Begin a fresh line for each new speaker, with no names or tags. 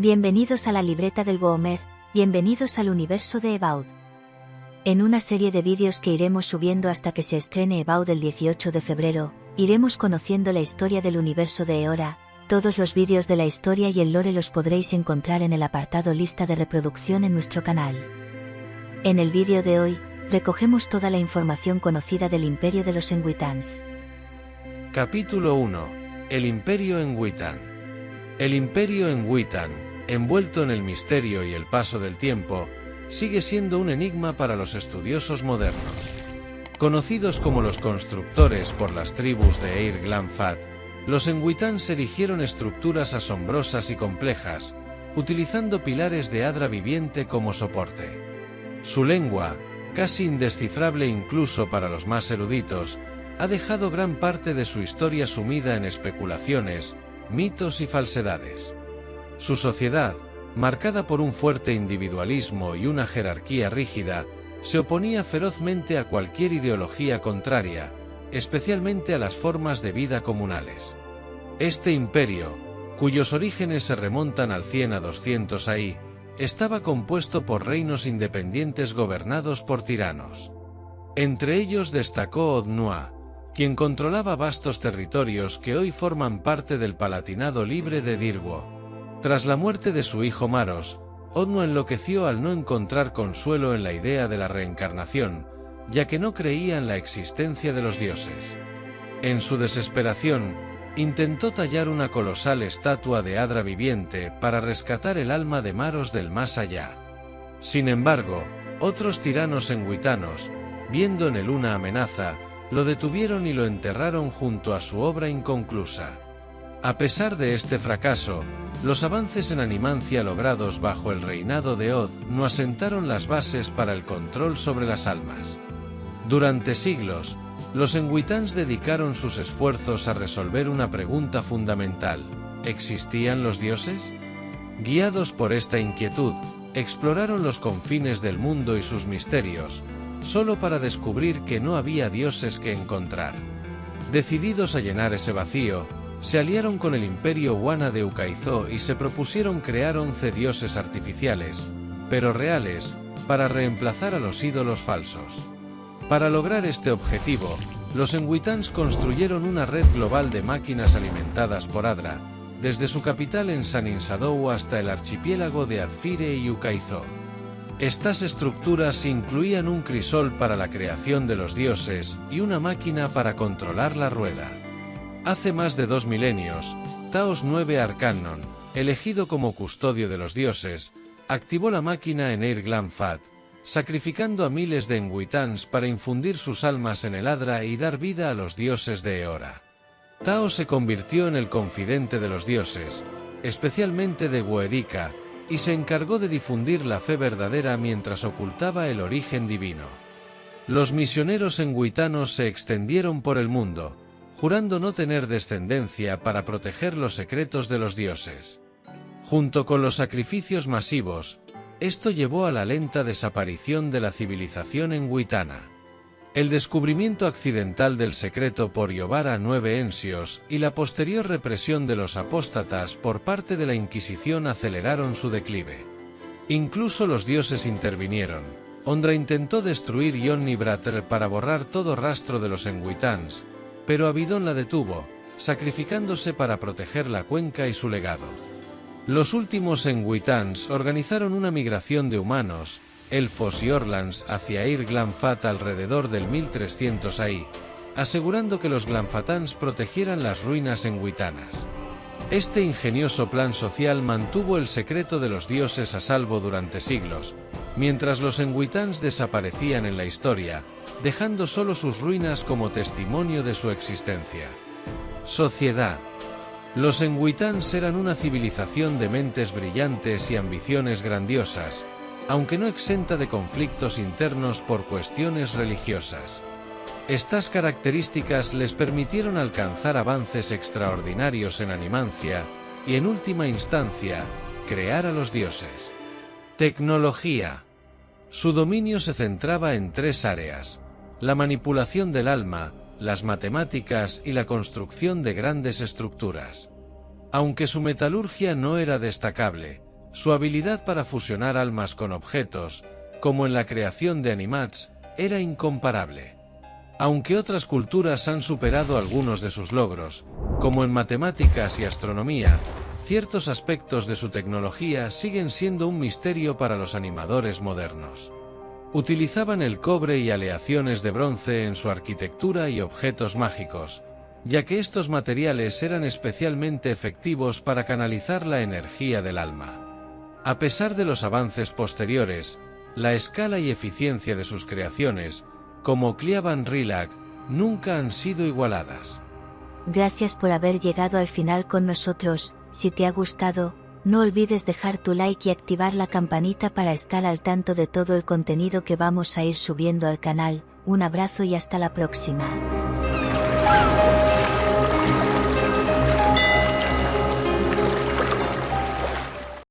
Bienvenidos a la libreta del Boomer, bienvenidos al universo de Ebaud. En una serie de vídeos que iremos subiendo hasta que se estrene Ebaud el 18 de febrero, iremos conociendo la historia del universo de Eora. Todos los vídeos de la historia y el lore los podréis encontrar en el apartado lista de reproducción en nuestro canal. En el vídeo de hoy, recogemos toda la información conocida del Imperio de los Engwitans.
Capítulo 1. El Imperio Engwitan. El Imperio Engwitan, envuelto en el misterio y el paso del tiempo, sigue siendo un enigma para los estudiosos modernos. Conocidos como los constructores por las tribus de Eir Glanfat, los Engwitans erigieron estructuras asombrosas y complejas, utilizando pilares de hadra viviente como soporte. Su lengua, casi indescifrable incluso para los más eruditos, ha dejado gran parte de su historia sumida en especulaciones, mitos y falsedades. Su sociedad, marcada por un fuerte individualismo y una jerarquía rígida, se oponía ferozmente a cualquier ideología contraria, especialmente a las formas de vida comunales. Este imperio, cuyos orígenes se remontan al 100 a 200 AD, estaba compuesto por reinos independientes gobernados por tiranos. Entre ellos destacó Odnua, quien controlaba vastos territorios que hoy forman parte del Palatinado Libre de Dirwo. Tras la muerte de su hijo Maros, Odnua enloqueció al no encontrar consuelo en la idea de la reencarnación, ya que no creía en la existencia de los dioses. En su desesperación, intentó tallar una colosal estatua de hadra viviente para rescatar el alma de Maros del más allá. Sin embargo, otros tiranos engwitanos, viendo en él una amenaza, lo detuvieron y lo enterraron junto a su obra inconclusa. A pesar de este fracaso, los avances en animancia logrados bajo el reinado de Od no asentaron las bases para el control sobre las almas. Durante siglos, los Engwitans dedicaron sus esfuerzos a resolver una pregunta fundamental: ¿existían los dioses? Guiados por esta inquietud, exploraron los confines del mundo y sus misterios, solo para descubrir que no había dioses que encontrar. Decididos a llenar ese vacío, se aliaron con el Imperio Wana de Ukaizo y se propusieron crear 11 dioses artificiales, pero reales, para reemplazar a los ídolos falsos. Para lograr este objetivo, los Engwitans construyeron una red global de máquinas alimentadas por hadra, desde su capital en Saninsadou hasta el archipiélago de Azfire y Ukaizo. Estas estructuras incluían un crisol para la creación de los dioses y una máquina para controlar la rueda. Hace más de 2 milenios, Taos 9 Arcannon, elegido como custodio de los dioses, activó la máquina en Eir Glanfat, sacrificando a miles de Engwitans para infundir sus almas en el hadra y dar vida a los dioses de Eora. Tao se convirtió en el confidente de los dioses, especialmente de Goedika, y se encargó de difundir la fe verdadera mientras ocultaba el origen divino. Los misioneros engwitanos se extendieron por el mundo, jurando no tener descendencia para proteger los secretos de los dioses. Junto con los sacrificios masivos, esto llevó a la lenta desaparición de la civilización engwitana. El descubrimiento accidental del secreto por Yobara 9 Ensios y la posterior represión de los apóstatas por parte de la Inquisición aceleraron su declive. Incluso los dioses intervinieron. Ondra intentó destruir Yonni-Bratr para borrar todo rastro de los Engwitans, pero Abidón la detuvo, sacrificándose para proteger la cuenca y su legado. Los últimos Engwitans organizaron una migración de humanos, elfos y orlans hacia Eir Glanfat alrededor del 1300 AD, asegurando que los Glanfatans protegieran las ruinas engwitanas. Este ingenioso plan social mantuvo el secreto de los dioses a salvo durante siglos, mientras los Engwitans desaparecían en la historia, dejando solo sus ruinas como testimonio de su existencia. Sociedad. Los Engwitans eran una civilización de mentes brillantes y ambiciones grandiosas, aunque no exenta de conflictos internos por cuestiones religiosas. Estas características les permitieron alcanzar avances extraordinarios en animancia y, en última instancia, crear a los dioses. Tecnología. Su dominio se centraba en 3 áreas: la manipulación del alma, las matemáticas y la construcción de grandes estructuras. Aunque su metalurgia no era destacable, Su habilidad para fusionar almas con objetos, como en la creación de Animats, era incomparable. Aunque otras culturas han superado algunos de sus logros, como en matemáticas y astronomía, ciertos aspectos de su tecnología siguen siendo un misterio para los animadores modernos. Utilizaban el cobre y aleaciones de bronce en su arquitectura y objetos mágicos, ya que estos materiales eran especialmente efectivos para canalizar la energía del alma. A pesar de los avances posteriores, la escala y eficiencia de sus creaciones, como Cliaban Rilak, nunca han sido igualadas.
Gracias por haber llegado al final con nosotros. Si te ha gustado, no olvides dejar tu like y activar la campanita para estar al tanto de todo el contenido que vamos a ir subiendo al canal. Un abrazo y hasta la próxima.